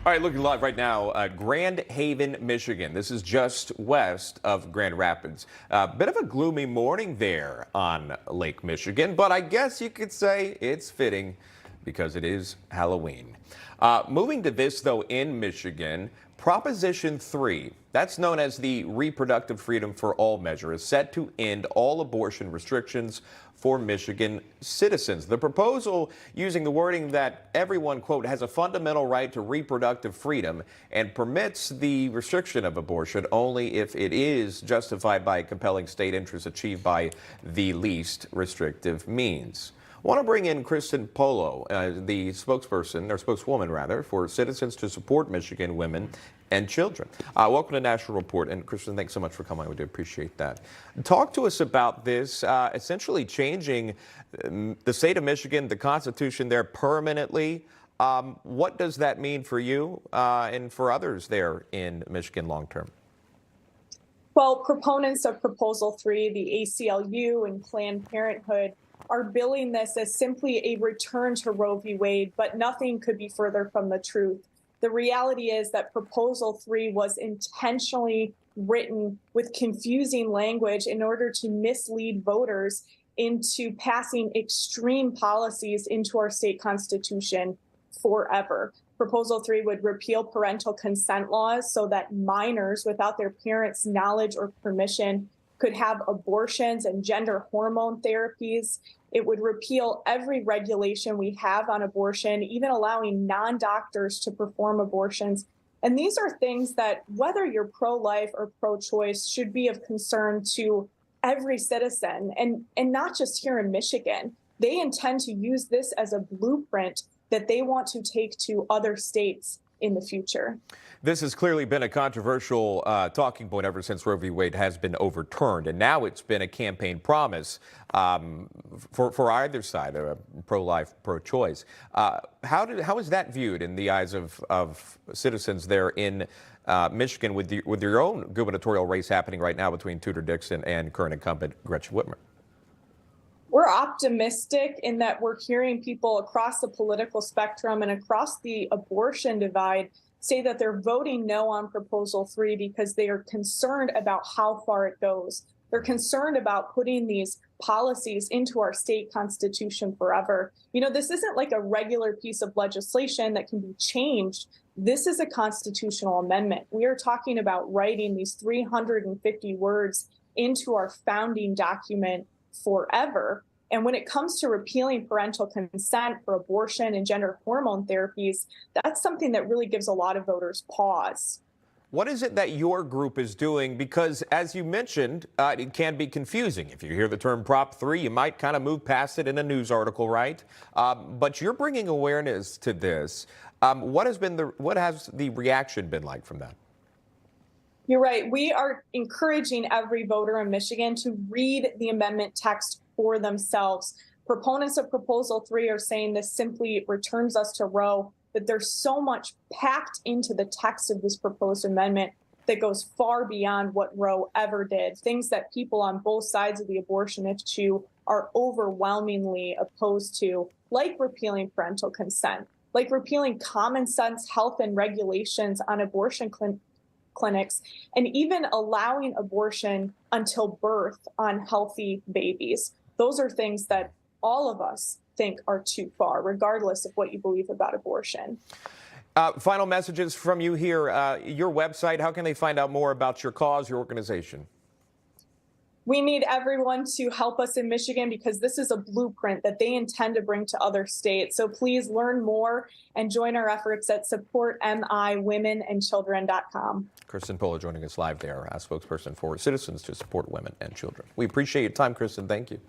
All right, looking live right now, Grand Haven, Michigan. This is just west of Grand Rapids. Bit of a gloomy morning there on Lake Michigan, but I guess you could say it's fitting because it is Halloween. Moving to this, though, in Michigan, Proposition 3, that's known as the Reproductive Freedom for All measure, is set to end all abortion restrictions for Michigan citizens. The proposal using the wording that everyone, quote, has a fundamental right to reproductive freedom and permits the restriction of abortion only if it is justified by compelling state interests achieved by the least restrictive means. I want to bring in Christen Pollo, the spokesperson, or spokeswoman rather, for Citizens to Support Michigan Women and Children. Welcome to National Report. And Christen, thanks so much for coming. We do appreciate that. Talk to us about this, essentially changing the state of Michigan, the Constitution there permanently. What does that mean for you and for others there in Michigan long term? Well, proponents of Proposal 3, the ACLU and Planned Parenthood, are billing this as simply a return to Roe v. Wade, but nothing could be further from the truth. The reality is that Proposal 3 was intentionally written with confusing language in order to mislead voters into passing extreme policies into our state constitution forever. Proposal 3 would repeal parental consent laws so that minors, without their parents' knowledge or permission, could have abortions and gender hormone therapies. It would repeal every regulation we have on abortion, even allowing non-doctors to perform abortions. And these are things that, whether you're pro-life or pro-choice, should be of concern to every citizen, and not just here in Michigan. They intend to use this as a blueprint that they want to take to other states in the future. This has clearly been a controversial talking point ever since Roe v. Wade has been overturned, and now it's been a campaign promise for either side, pro-life, pro-choice. How is that viewed in the eyes of citizens there in Michigan with your own gubernatorial race happening right now between Tudor Dixon and current incumbent Gretchen Whitmer? We're optimistic in that we're hearing people across the political spectrum and across the abortion divide say that they're voting no on Proposal 3 because they are concerned about how far it goes. They're concerned about putting these policies into our state constitution forever. You know, this isn't like a regular piece of legislation that can be changed. This is a constitutional amendment. We are talking about writing these 350 words into our founding document forever. And when it comes to repealing parental consent for abortion and gender hormone therapies, that's something that really gives a lot of voters pause. What is it that your group is doing? Because as you mentioned, it can be confusing. If you hear the term Prop 3, you might kind of move past it in a news article, right? But you're bringing awareness to this. What has the reaction been like from that? You're right. We are encouraging every voter in Michigan to read the amendment text for themselves. Proponents of Proposal 3 are saying this simply returns us to Roe, but there's so much packed into the text of this proposed amendment that goes far beyond what Roe ever did. Things that people on both sides of the abortion issue are overwhelmingly opposed to, like repealing parental consent, like repealing common sense health and regulations on abortion clinics, and even allowing abortion until birth on healthy babies. Those are things that all of us think are too far, regardless of what you believe about abortion. Final messages from you here. Your website, how can they find out more about your cause, your organization? We need everyone to help us in Michigan because this is a blueprint that they intend to bring to other states. So please learn more and join our efforts at supportmiwomenandchildren.com. Christen Pollo joining us live there, spokesperson for Citizens to Support Women and Children. We appreciate your time, Christen. Thank you.